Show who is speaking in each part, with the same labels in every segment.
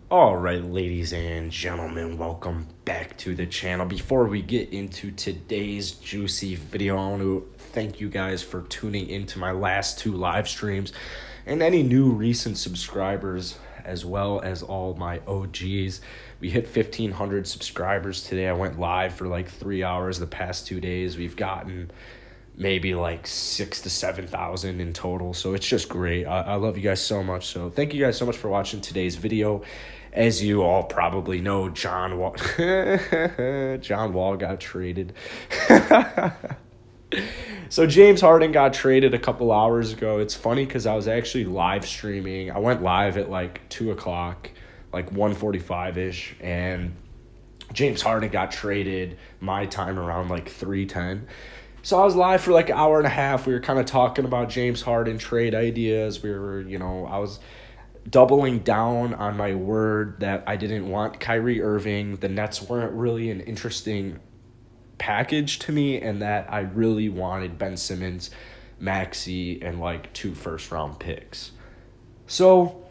Speaker 1: All right, ladies and gentlemen, welcome back to the channel. Before we get into today's juicy video, I want to thank you guys for tuning into my last two live streams and any new recent subscribers, as well as all my OGs. We hit 1,500 subscribers today. I went live for like 3 hours the past 2 days. We've gotten maybe like 6,000 to 7,000 in total, so it's just great. I love you guys so much. So thank you guys so much for watching today's video. As you all probably know, John Wall got traded. So James Harden got traded a couple hours ago. It's funny because I was actually live streaming. I went live at like 2 o'clock, like 1:45-ish, and James Harden got traded my time around like 3:10. So I was live for like an hour and a half. We were kind of talking about James Harden trade ideas. I was doubling down on my word that I didn't want Kyrie Irving. The Nets weren't really an interesting package to me, and that I really wanted Ben Simmons, Maxey, and like 2 first-round picks. So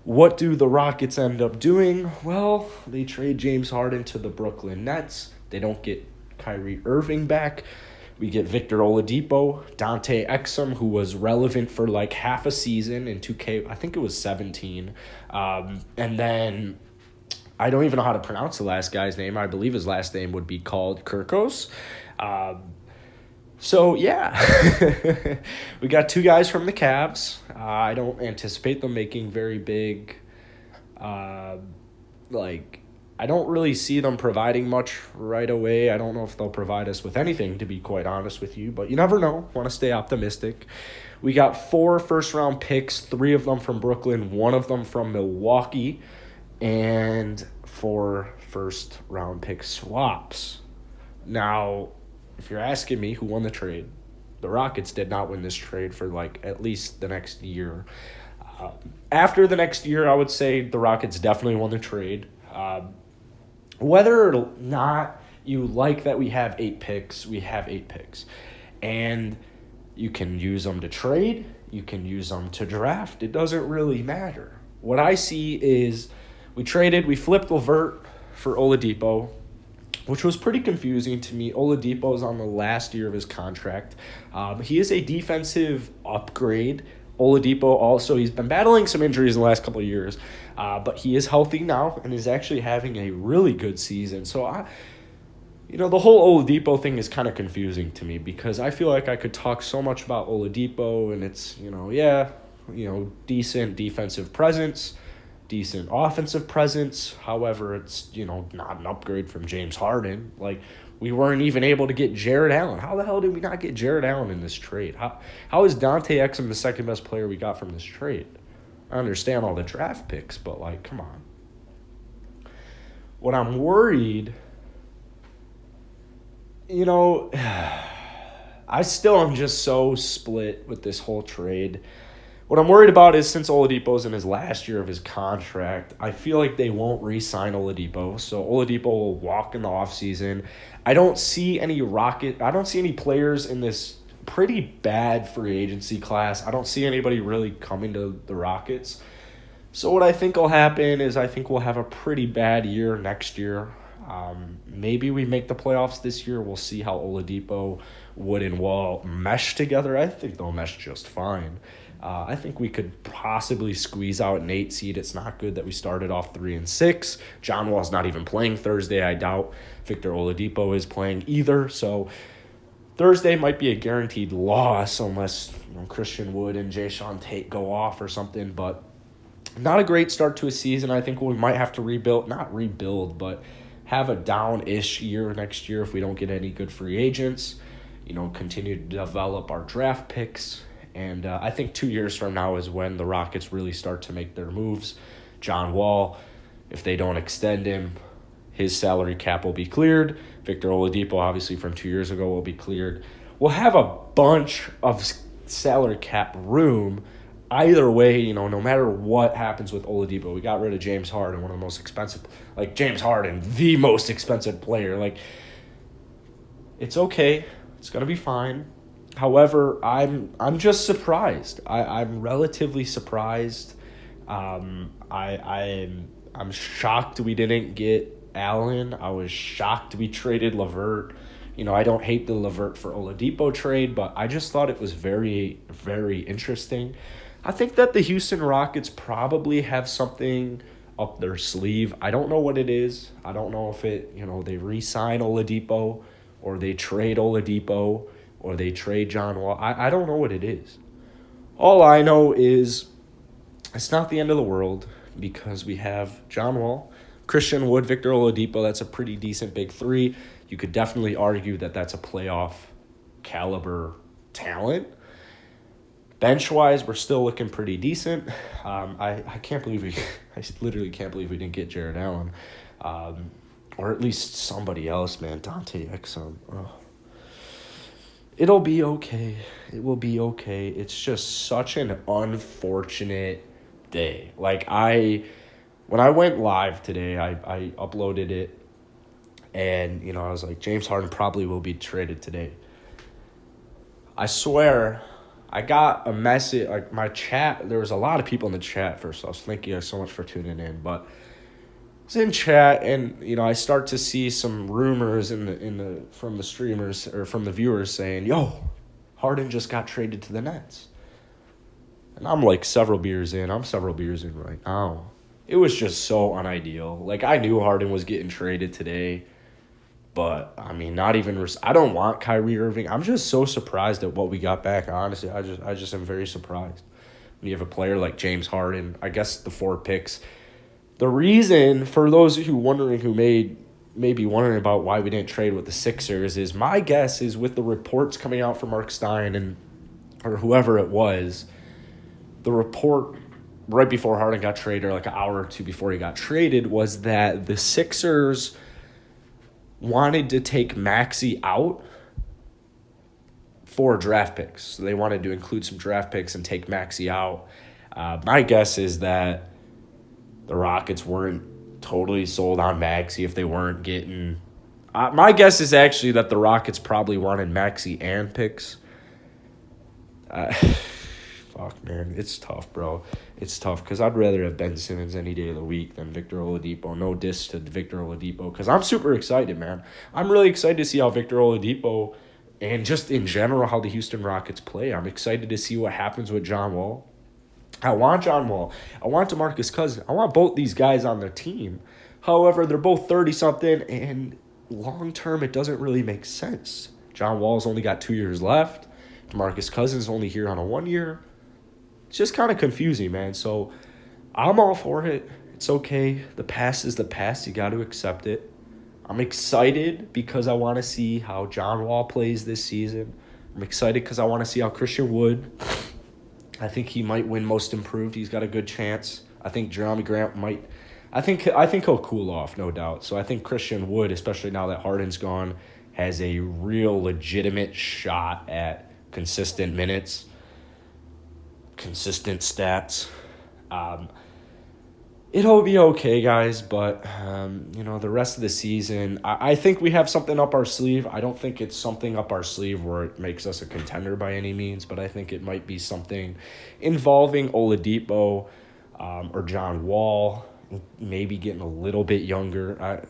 Speaker 1: what do the Rockets end up doing? Well, they trade James Harden to the Brooklyn Nets. They don't get Kyrie Irving back. We get Victor Oladipo, Dante Exum, who was relevant for like half a season in 2K. I think it was 17. And then I don't even know how to pronounce the last guy's name. I believe his last name would be called Kirkos. So, yeah, we got 2 guys from the Cavs. I don't anticipate them making very big, I don't really see them providing much right away. I don't know if they'll provide us with anything, to be quite honest with you, but you never know. Want to stay optimistic. We got 4 first-round picks, 3 of them from Brooklyn, 1 of them from Milwaukee, and 4 first-round pick swaps. Now, if you're asking me who won the trade, the Rockets did not win this trade for like at least the next year. After the next year, I would say the Rockets definitely won the trade. Whether or not you like that we have 8 picks, we have 8 picks. And you can use them to trade, you can use them to draft. It doesn't really matter. What I see is we flipped LeVert for Oladipo, which was pretty confusing to me. Oladipo's on the last year of his contract. He is a defensive upgrade. Oladipo also, he's been battling some injuries in the last couple of years, but he is healthy now and is actually having a really good season. So, the whole Oladipo thing is kind of confusing to me because I feel like I could talk so much about Oladipo and it's, decent defensive presence, decent offensive presence. However, it's, not an upgrade from James Harden. Like, we weren't even able to get Jared Allen. How the hell did we not get Jared Allen in this trade? How is Dante Exum the second best player we got from this trade? I understand all the draft picks, but, come on. What I'm worried, I still am just so split with this whole trade. What I'm worried about is since Oladipo's in his last year of his contract, I feel like they won't re-sign Oladipo. So Oladipo will walk in the offseason. I don't see any players in this pretty bad free agency class. I don't see anybody really coming to the Rockets. So what I think will happen is I think we'll have a pretty bad year next year. Maybe we make the playoffs this year. We'll see how Oladipo, Wood, and Wall mesh together. I think they'll mesh just fine. I think we could possibly squeeze out an 8 seed. It's not good that we started off 3-6. John Wall's not even playing Thursday. I doubt Victor Oladipo is playing either. So Thursday might be a guaranteed loss unless Christian Wood and Jayshawn Tate go off or something. But not a great start to a season. I think we might have to not rebuild, but have a down-ish year next year if we don't get any good free agents. Continue to develop our draft picks. And I think 2 years from now is when the Rockets really start to make their moves. John Wall, if they don't extend him, his salary cap will be cleared. Victor Oladipo, obviously from 2 years ago, will be cleared. We'll have a bunch of salary cap room. Either way, no matter what happens with Oladipo, we got rid of James Harden, one of the most expensive, James Harden, the most expensive player. It's okay. It's going to be fine. However, I'm just surprised. I'm relatively surprised. I'm I'm shocked we didn't get Allen. I was shocked we traded LeVert. I don't hate the LeVert for Oladipo trade, but I just thought it was very, very interesting. I think that the Houston Rockets probably have something up their sleeve. I don't know what it is. I don't know if they re-sign Oladipo or they trade Oladipo or they trade John Wall. I don't know what it is. All I know is it's not the end of the world because we have John Wall, Christian Wood, Victor Oladipo. That's a pretty decent big three. You could definitely argue that that's a playoff caliber talent. Bench-wise, we're still looking pretty decent. I can't believe I literally can't believe we didn't get Jared Allen. Or at least somebody else, man. Dante Exum. Oh. It'll be okay. It will be okay. It's just such an unfortunate day. When I went live today, I uploaded it. And, I was like, James Harden probably will be traded today. I swear, I got a message, my chat, there was a lot of people in the chat first off, so thank you guys so much for tuning in, but I was in chat, and, I start to see some rumors from the streamers, or from the viewers saying, yo, Harden just got traded to the Nets. And I'm several beers in right now. It was just so unideal. I knew Harden was getting traded today. But, not even... I don't want Kyrie Irving. I'm just so surprised at what we got back, honestly. I just am very surprised. When you have a player like James Harden, I guess the 4 picks. The reason, for those who may be wondering about why we didn't trade with the Sixers, is my guess is with the reports coming out from Mark Stein or whoever it was, the report right before Harden got traded, or an hour or two before he got traded, was that the Sixers wanted to take Maxey out for draft picks. So they wanted to include some draft picks and take Maxey out. My guess is that the Rockets weren't totally sold on Maxey if they weren't getting... my guess is actually that the Rockets probably wanted Maxey and picks. Fuck, man. It's tough, bro. It's tough because I'd rather have Ben Simmons any day of the week than Victor Oladipo. No diss to Victor Oladipo because I'm super excited, man. I'm really excited to see how Victor Oladipo and just in general how the Houston Rockets play. I'm excited to see what happens with John Wall. I want John Wall. I want DeMarcus Cousins. I want both these guys on their team. However, they're both 30-something, and long-term it doesn't really make sense. John Wall's only got 2 years left. DeMarcus Cousins only here on a 1 year. It's just kind of confusing, man. So I'm all for it. It's okay. The past is the past. You got to accept it. I'm excited because I want to see how John Wall plays this season. I'm excited because I want to see how Christian Wood. I think he might win Most Improved. He's got a good chance. I think Jeremy Grant might. I think he'll cool off, no doubt. So I think Christian Wood, especially now that Harden's gone, has a real legitimate shot at consistent minutes, consistent stats. It'll be okay, guys, but, the rest of the season, I think we have something up our sleeve. I don't think it's something up our sleeve where it makes us a contender by any means, but I think it might be something involving Oladipo or John Wall, maybe getting a little bit younger.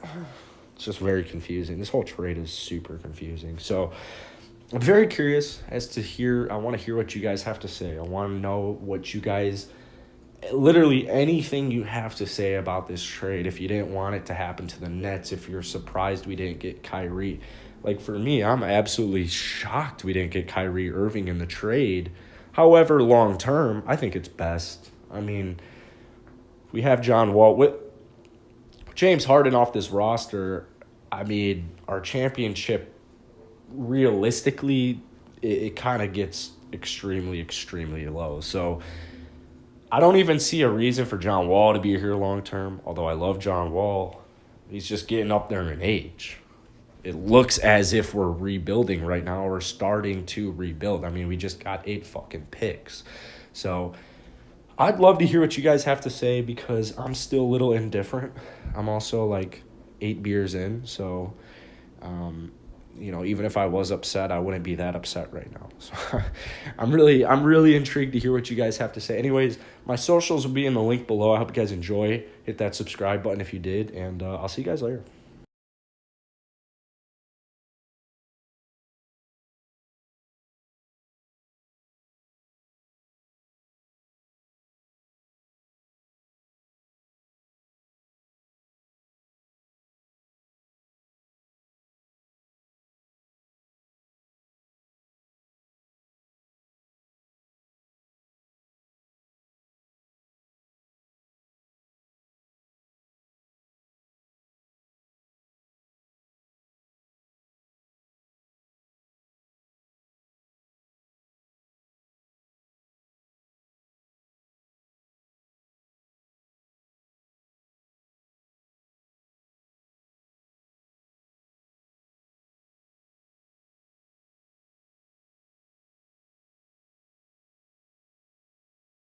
Speaker 1: It's just very confusing. This whole trade is super confusing. So I'm very curious as to hear. I want to hear what you guys have to say. I want to know what you guys... Literally anything you have to say about this trade. If you didn't want it to happen to the Nets, if you're surprised we didn't get Kyrie. For me, I'm absolutely shocked we didn't get Kyrie Irving in the trade. However, long term, I think it's best. We have John Wall. With James Harden off this roster, our championship, realistically, it kind of gets extremely, extremely low. So I don't even see a reason for John Wall to be here long term, although I love John Wall. He's just getting up there in age. It looks as if we're rebuilding right now. We're starting to rebuild. We just got 8 fucking picks. So I'd love to hear what you guys have to say because I'm still a little indifferent. I'm also 8 beers in, so even if I was upset, I wouldn't be that upset right now. So I'm really intrigued to hear what you guys have to say. Anyways, my socials will be in the link below. I hope you guys enjoy. Hit that subscribe button if you did, and I'll see you guys later.